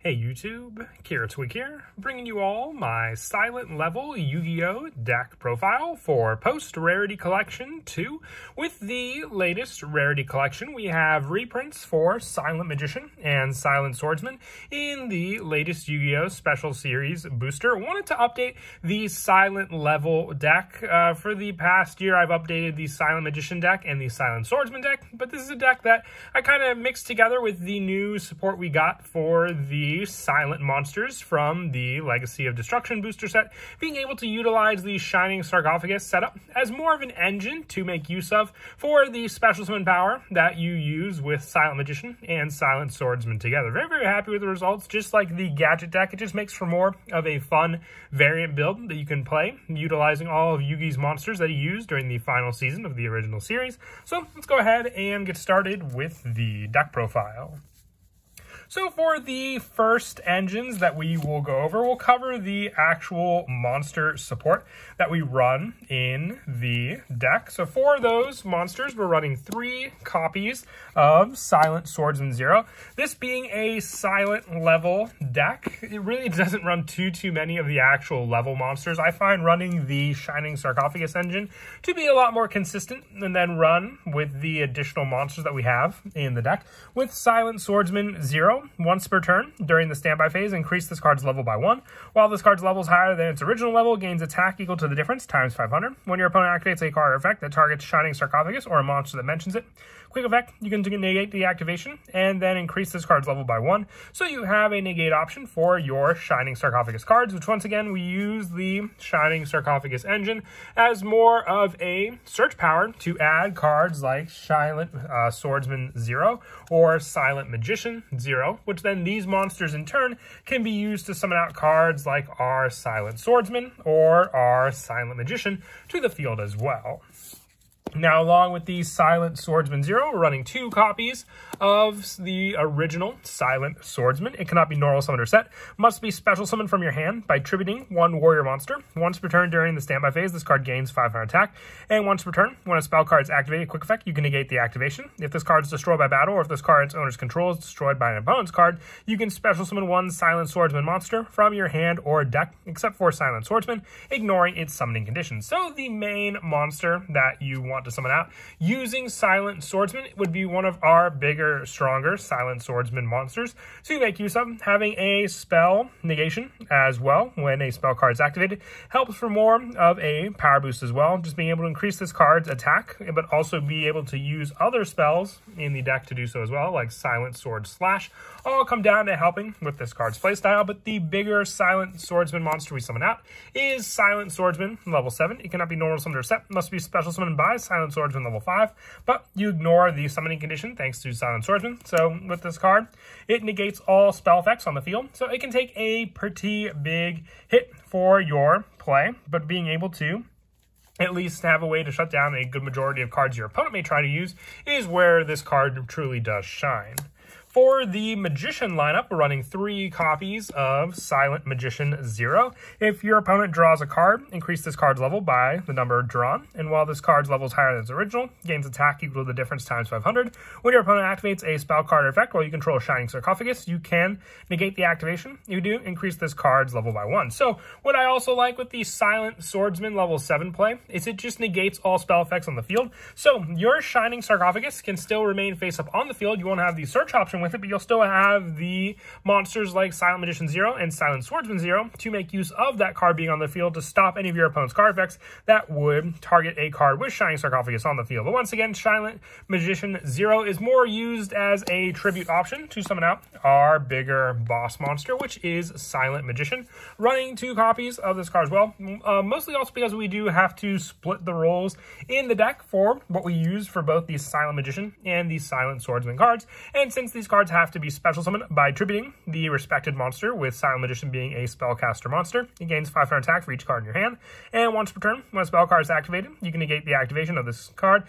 Hey YouTube, Tweak here, bringing you all my silent level Yu-Gi-Oh! Deck profile for post-rarity collection 2. With the latest rarity collection, we have reprints for Silent Magician and Silent Swordsman in the latest Yu-Gi-Oh! Special Series booster. Wanted to update the silent level deck. For the past year, I've updated the Silent Magician deck and the Silent Swordsman deck, but this is a deck that I kind of mixed together with the new support we got for the silent monsters from the Legacy of Destruction booster set, being able to utilize the Shining Sarcophagus setup as more of an engine to make use of for the special summon power that you use with Silent Magician and Silent Swordsman together. Very, very happy with the results. Just like the gadget deck, it just makes for more of a fun variant build that you can play, utilizing all of Yugi's monsters that he used during the final season of the original series. So let's go ahead and get started with the deck profile. So for the first engines that we will go over, we'll cover the actual monster support that we run in the deck. So for those monsters, we're running 3 copies of Silent Swordsman 0. This being a silent level deck, it really doesn't run too many of the actual level monsters. I find running the Shining Sarcophagus engine to be a lot more consistent and then run with the additional monsters that we have in the deck. With Silent Swordsman 0, once per turn during the standby phase, increase this card's level by 1. While this card's level is higher than its original level, gains attack equal to the difference times 500. When your opponent activates a card or effect that targets Shining Sarcophagus or a monster that mentions it, quick effect, you can negate the activation and then increase this card's level by 1. So you have a negate option for your Shining Sarcophagus cards, which once again, we use the Shining Sarcophagus engine as more of a search power to add cards like Silent Swordsman 0 or Silent Magician 0, which then these monsters in turn can be used to summon out cards like our Silent Swordsman or our Silent Magician to the field as well. Now, along with the Silent Swordsman 0, we're running 2 copies of the original Silent Swordsman. It cannot be normal summoned or set. Must be special summoned from your hand by tributing 1 warrior monster. Once per turn during the standby phase, this card gains 500 attack. And once per turn, when a spell card is activated, quick effect, you can negate the activation. If this card is destroyed by battle, or if this card's owner's control is destroyed by an opponent's card, you can special summon 1 Silent Swordsman monster from your hand or deck, except for Silent Swordsman, ignoring its summoning conditions. So the main monster that you want to summon out using Silent Swordsman would be one of our bigger, stronger Silent Swordsman monsters to make use of. Having a spell negation as well when a spell card is activated helps for more of a power boost as well. Just being able to increase this card's attack, but also be able to use other spells in the deck to do so as well, like Silent Sword Slash, all come down to helping with this card's playstyle. But the bigger Silent Swordsman monster we summon out is Silent Swordsman level 7. It cannot be normal summoned or set, must be special summoned by Silent Swordsman level 5, but you ignore the summoning condition thanks to Silent Swordsman. So with this card, it negates all spell effects on the field, so it can take a pretty big hit for your play, but being able to at least have a way to shut down a good majority of cards your opponent may try to use is where this card truly does shine. For the Magician lineup, we're running 3 copies of Silent Magician 0. If your opponent draws a card, increase this card's level by the number drawn. And while this card's level is higher than its original, gains attack equal to the difference times 500. When your opponent activates a spell card or effect while you control Shining Sarcophagus, you can negate the activation. You do increase this card's level by 1. So what I also like with the Silent Swordsman level 7 play is it just negates all spell effects on the field. So your Shining Sarcophagus can still remain face up on the field. You won't have the search option with it, but you'll still have the monsters like Silent Magician 0 and Silent Swordsman 0 to make use of that card being on the field to stop any of your opponent's card effects that would target a card with Shining Sarcophagus on the field. But once again, Silent Magician 0 is more used as a tribute option to summon out our bigger boss monster, which is Silent Magician. Running 2 copies of this card as well, mostly also because we do have to split the roles in the deck for what we use for both the Silent Magician and the Silent Swordsman cards. And since these cards have to be special summoned by tributing the respected monster, with Silent Magician being a spellcaster monster, it gains 500 attack for each card in your hand. And once per turn, when a spell card is activated, you can negate the activation of this card,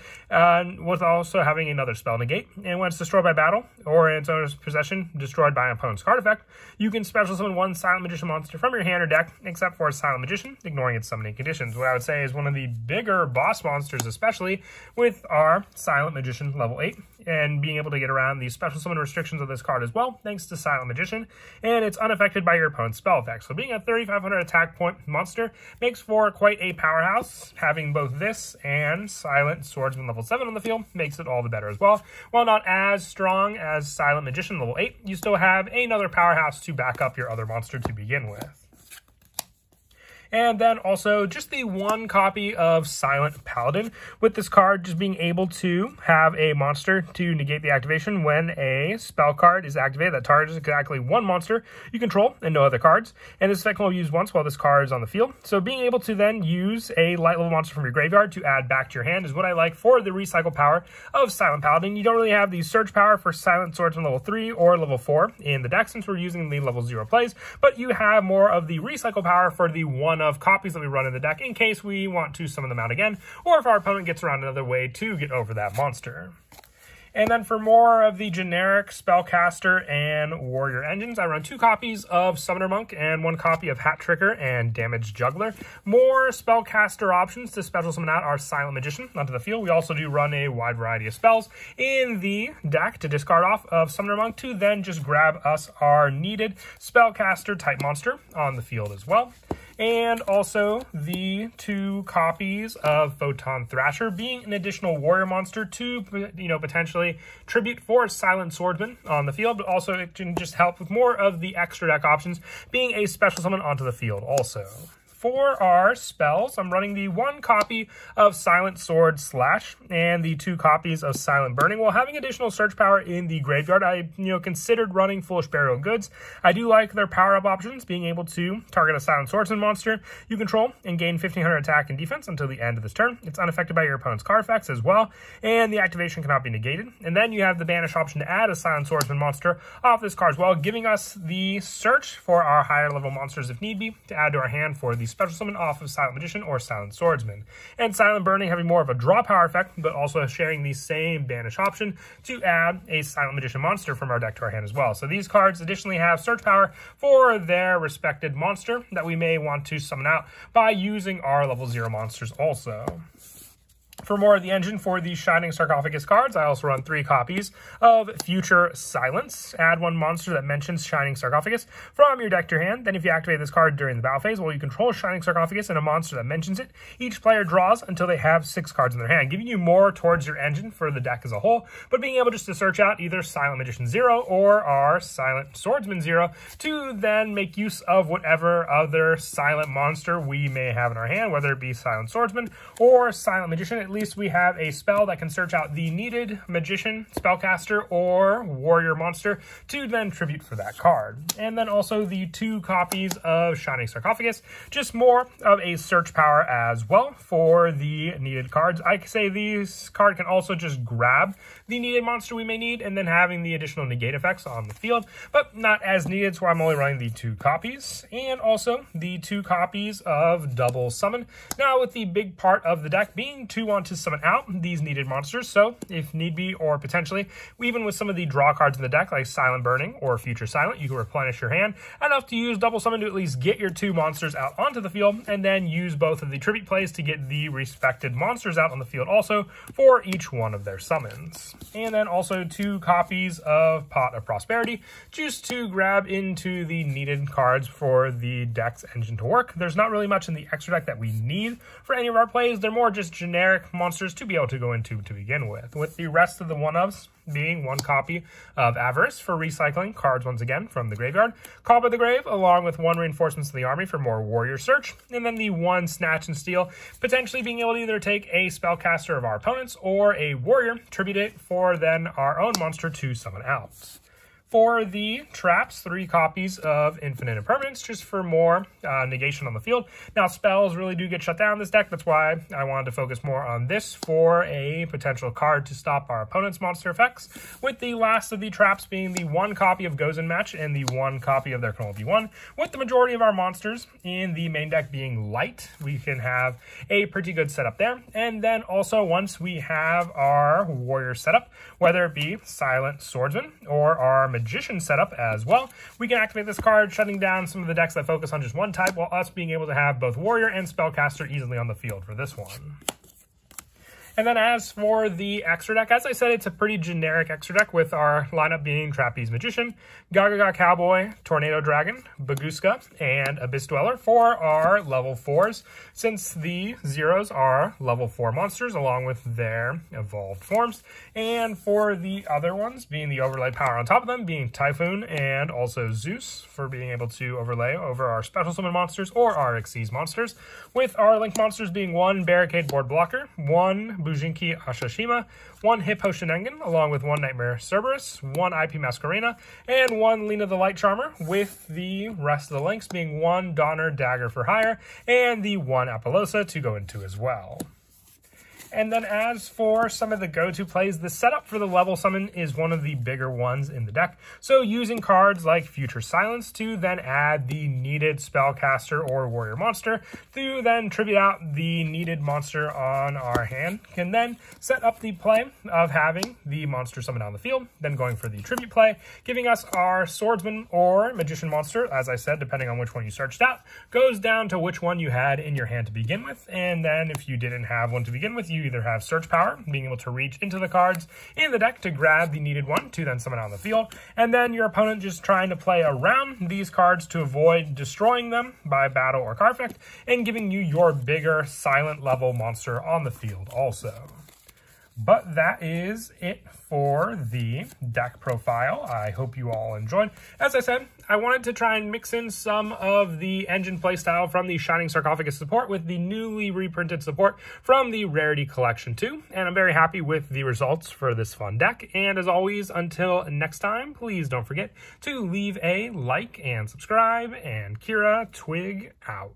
with also having another spell negate. And when it's destroyed by battle, or in its owner's possession, destroyed by an opponent's card effect, you can special summon 1 Silent Magician monster from your hand or deck, except for Silent Magician, ignoring its summoning conditions. What I would say is one of the bigger boss monsters, especially with our Silent Magician level 8, and being able to get around the special summon restrictions of this card as well, thanks to Silent Magician, and it's unaffected by your opponent's spell effects. So being a 3,500 attack point monster makes for quite a powerhouse. Having both this and Silent Swordsman level 7 on the field makes it all the better as well. While not as strong as Silent Magician level 8, you still have another powerhouse to back up your other monster to begin with. And then also just the one copy of Silent Paladin, with this card just being able to have a monster to negate the activation when a spell card is activated that targets exactly one monster you control and no other cards. And this effect will be used once while this card is on the field. So being able to then use a light level monster from your graveyard to add back to your hand is what I like for the recycle power of Silent Paladin. You don't really have the search power for Silent Swordsman level 3 or level 4 in the deck since we're using the level 0 plays, but you have more of the recycle power for the one of copies that we run in the deck in case we want to summon them out again, or if our opponent gets around another way to get over that monster. And then for more of the generic Spellcaster and Warrior engines, I run 2 copies of Summoner Monk and 1 copy of Hat Tricker and Damage Juggler. More Spellcaster options to special summon out our Silent Magician onto the field. We also do run a wide variety of spells in the deck to discard off of Summoner Monk to then just grab us our needed Spellcaster type monster on the field as well. And also the 2 copies of Photon Thrasher being an additional warrior monster to, potentially tribute for Silent Swordsman on the field, but also it can just help with more of the extra deck options being a special summon onto the field also. For our spells, I'm running the 1 copy of Silent Sword Slash and the 2 copies of Silent Burning. While having additional search power in the graveyard, I considered running Foolish Burial Goods. I do like their power-up options, being able to target a Silent Swordsman monster you control and gain 1,500 attack and defense until the end of this turn. It's unaffected by your opponent's card effects as well, and the activation cannot be negated. And then you have the banish option to add a Silent Swordsman monster off this card as well, giving us the search for our higher level monsters if need be to add to our hand for the special summon off of Silent Magician or Silent Swordsman. And Silent Burning having more of a draw power effect, but also sharing the same banish option to add a Silent Magician monster from our deck to our hand as well. So these cards additionally have search power for their respected monster that we may want to summon out by using our level 0 monsters also. For more of the engine for the Shining Sarcophagus cards, I also run 3 copies of Future Silence. Add 1 monster that mentions Shining Sarcophagus from your deck to your hand. Then if you activate this card during the battle phase, while you control Shining Sarcophagus and a monster that mentions it, each player draws until they have 6 cards in their hand, giving you more towards your engine for the deck as a whole, but being able just to search out either Silent Magician 0 or our Silent Swordsman 0 to then make use of whatever other silent monster we may have in our hand, whether it be Silent Swordsman or Silent Magician. At least we have a spell that can search out the needed Magician, Spellcaster, or Warrior monster to then tribute for that card. And then also the 2 copies of Shining Sarcophagus, just more of a search power as well for the needed cards. I could say this card can also just grab the needed monster we may need and then having the additional negate effects on the field, but not as needed, so I'm only running the 2 copies. And also the 2 copies of Double Summon. Now with the big part of the deck being to want to summon out these needed monsters, so if need be, or potentially even with some of the draw cards in the deck like Silent Burning or Future Silent, you can replenish your hand enough to use Double Summon to at least get your 2 monsters out onto the field, and then use both of the tribute plays to get the respected monsters out on the field also for each one of their summons. And then also 2 copies of Pot of Prosperity just to grab into the needed cards for the deck's engine to work. There's not really much in the extra deck that we need for any of our plays. They're more just generic monsters to be able to go into to begin with the rest of the one-ofs being 1 copy of Avarice for recycling cards once again from the graveyard, Call by the Grave, along with 1 Reinforcements to the Army for more Warrior Search, and then the 1 Snatch and Steal, potentially being able to either take a Spellcaster of our opponents or a Warrior, tribute it for then our own monster to summon out. For the traps, 3 copies of Infinite Impermanence, just for more negation on the field. Now, spells really do get shut down in this deck. That's why I wanted to focus more on this for a potential card to stop our opponent's monster effects, with the last of the traps being the 1 copy of Gozen Match and the 1 copy of There Can Only Be One. With the majority of our monsters in the main deck being light, we can have a pretty good setup there. And then also, once we have our Warrior setup, whether it be Silent Swordsman or our Magician setup as well, we can activate this card, shutting down some of the decks that focus on just one type, while us being able to have both Warrior and Spellcaster easily on the field for this one. And then as for the extra deck, as I said, it's a pretty generic extra deck with our lineup being Trapeze Magician, Gaga Cowboy, Tornado Dragon, Baguska, and Abyss Dweller for our level 4s, since the zeros are level 4 monsters along with their evolved forms. And for the other ones, being the overlay power on top of them, being Typhoon and also Zeus for being able to overlay over our special summon monsters or our Xyz monsters, with our link monsters being 1 Barricade Board Blocker, 1 Bujinki Ashashima, 1 Hippo Shenengan, along with 1 Nightmare Cerberus, 1 IP Masquerena, and 1 Lena the Light Charmer, with the rest of the links being 1 Donner Dagger for Hire, and the 1 Apollosa to go into as well. And then as for some of the go-to plays, the setup for the level summon is one of the bigger ones in the deck. So using cards like Future Silence to then add the needed spellcaster or warrior monster to then tribute out the needed monster on our hand can then set up the play of having the monster summon on the field, then going for the tribute play, giving us our swordsman or magician monster, as I said, depending on which one you searched out, goes down to which one you had in your hand to begin with. And then if you didn't have one to begin with, you either have search power, being able to reach into the cards in the deck to grab the needed one to then summon on the field, and then your opponent just trying to play around these cards to avoid destroying them by battle or card effect, and giving you your bigger silent level monster on the field also. But that is it for the deck profile. I hope you all enjoyed. As I said, I wanted to try and mix in some of the engine playstyle from the Shining Sarcophagus support with the newly reprinted support from the Rarity Collection 2, and I'm very happy with the results for this fun deck. And as always, until next time, please don't forget to leave a like and subscribe, and Kira Twig out.